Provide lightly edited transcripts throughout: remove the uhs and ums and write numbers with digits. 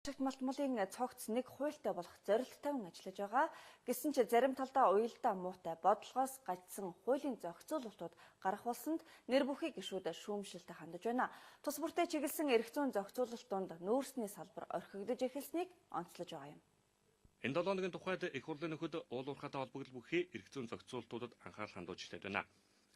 Ашигт малтмуулын цогц нэг хуультай болох зорилттойн ажиллаж байгаа. Гэсэн ч зарим талдаа уялдаа муутай бодлогоос гажсан хуулийн зохицуулалтууд гарах болсонд нэр бүхий гишүүд шүүмжлэлтэй хандаж байна. Тус бүртээ чиглэсэн эрх зүйн зохицуулалтууд нүүрсний салбар орхигдож эхэлснийг онцлож байгаа юм. Энэ 7 хоногийн тухайд их хурлын нөхөд уул уурхайтай холбогдол бүхий эрх зүйн зохицуулалтуудад анхаарал хандуулж эхлэв байна.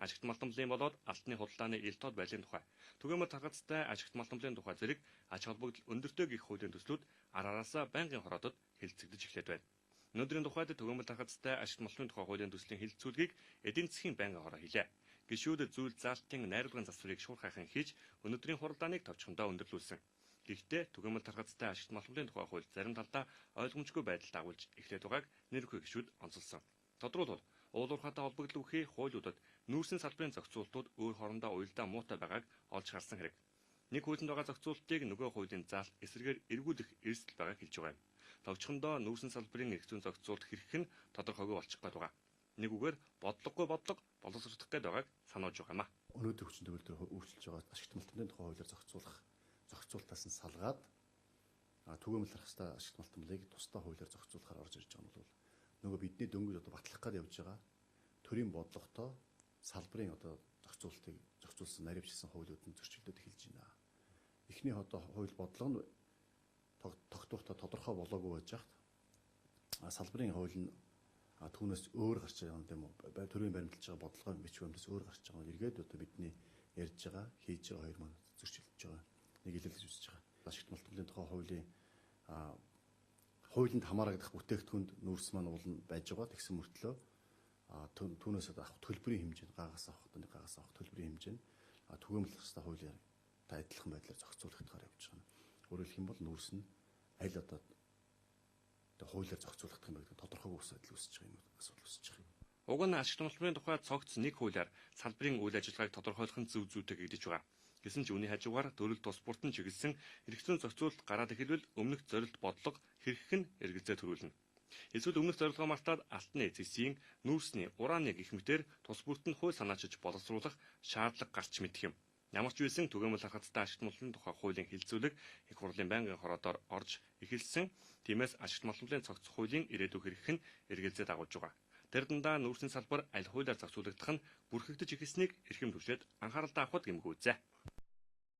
Ашигт малтмуулын болоод алтны худалдааны ил тод байлын тухай, түгээмэл тархацтай ашигт малтмуулын тухай зэрэг ач холбогдол өндөртэй гих хуулийн төслүүд араасаа байнгын хороодод хэлэлцэгдэж эхлэв байна. Өнөөдрийн тухайд түгээмэл тархацтай ашигт малтмуулын тухай хуулийн төслийн хэлэлцүүлгийг эдийн засгийн байнгын хороо хийлээ. Гишүүд зүйл заалтын найруулгын засварыг шуурхайхан хийж өнөөдрийн хуралдааныг товчхондоо өндөрлүүлсэн. Гэхдээ түгээмэл тархацтай ашигт малтмуулын тухай хууль зарим талдаа ойлгомжгүй байдалд агуулж эхлээд байгааг нэр бүхий гишүүд онцолсон. Тодорхойлбол уул уурхайтай холбогдол бүхий хуулиудад нүүрсний салбарын зохицуултууд өөр хоорондоо уялдаа муутай байгааг олж харсан хэрэг. Нэг хуулинд байгаа зохицуултыг нөгөө хуулийн заалт эсрэгээр эргүүлэх эрсдэл байгааг хэлж байгаа юм. Товчхондоо нүүрсний салбарын эрх зүйн зохицуулт хэрэг нь тодорхойгүй болчих гээд байгаа. Нэг үгээр бодлогогүй бодлого боловсрох гээд байгааг сануулж байгаа юм а. Өнөөдөр хүчин төгөлдөр өөрчилж байгаа ашигт малтмуулын тухай хуулиар зохицуултаас нь салгаад түгээмэл тархастай ашигт малтмуулыг тусдаа хуулиар зохицуулахаар орж ирж байгаа нь бол нөгөө бидний дөнгөж одоо батлах гээд явж байгаа төрийн бодлоготой салбарын одоо зохицуулсан наривчилсан хуулиуд нь зөрчилдөд эхэлж байна. Эхний одоо хууль бодлого нь тогтвортой тодорхой болоогүй байж хат салбарын хууль нь түүнээс өөр гарч байгаа юм уу? Төрийн баримталж байгаа бодлогын бич баримтаас өөр гарч байгаа. Эргээд одоо бидний ярьж байгаа, хийж байгаа хоёр маань зөрчилдөж байгаа. Нэг илэрхийлж үзэж байгаа. Ашигт малтмуулын тухай хуулинд хамаарагдах бүтээгдэхүүнд нүүрс маань уулна байж байгаа. Тэгсэн мөртлөө түүнээс авах төлбөрийн хэмжээ, гаагаас авах төлбөрийн хэмжээ нь түгээмэл тархастай хуулиар адилхан байдлаар зохицуулагдахаар явж байгаа. Өөрөөр хэлэх юм бол нүүрс нь аль одоо хуулиар зохицуулагдах юм гэдэг тодорхойгүй ус адил үүсэж байгаа юм асуудал үүсэж байгаа. Уг нь ашигт малтмуулын тухай цогц нэг хуулиар салбарын үйл ажиллагааг тодорхойлох нь зөв зүйтэй гэгдэж байгаа. Гэсэн ч үүний хажуугаар төрөл тус бүртэн чиглэсэн эрх зүйн зохицуулалт гараад эхэлвэл өмнөх зорилт бодлого хэрэгэх нь эргэлзээ төрүүлнэ. Эсвэл өмнөх зорилгоо мартаад алтны эцэсийн нүүрсний урааны гэх мэтээр тус бүртэнд хууль санаачиж боловсруулах шаардлага гарч мэдэх юм. Ямар ч байсан түгээмэл тархацтай ашигт малтмуулын тухай хуулийн хэлэлцүүлэг их хурлын байнгын хороодоор орж эхэлсэн. Тиймээс ашигт малтмуулын цогц хуулийн ирээдүйг хэрэгэх нь эргэлзээ дагуулж байгаа. Тэр дандаа нүүрсний салбар аль хуулиар зохицуулагдах нь бүрхэгдэж эхэлснийг эрхэм түвшээд анхаарал таахад гэмгүй үзье.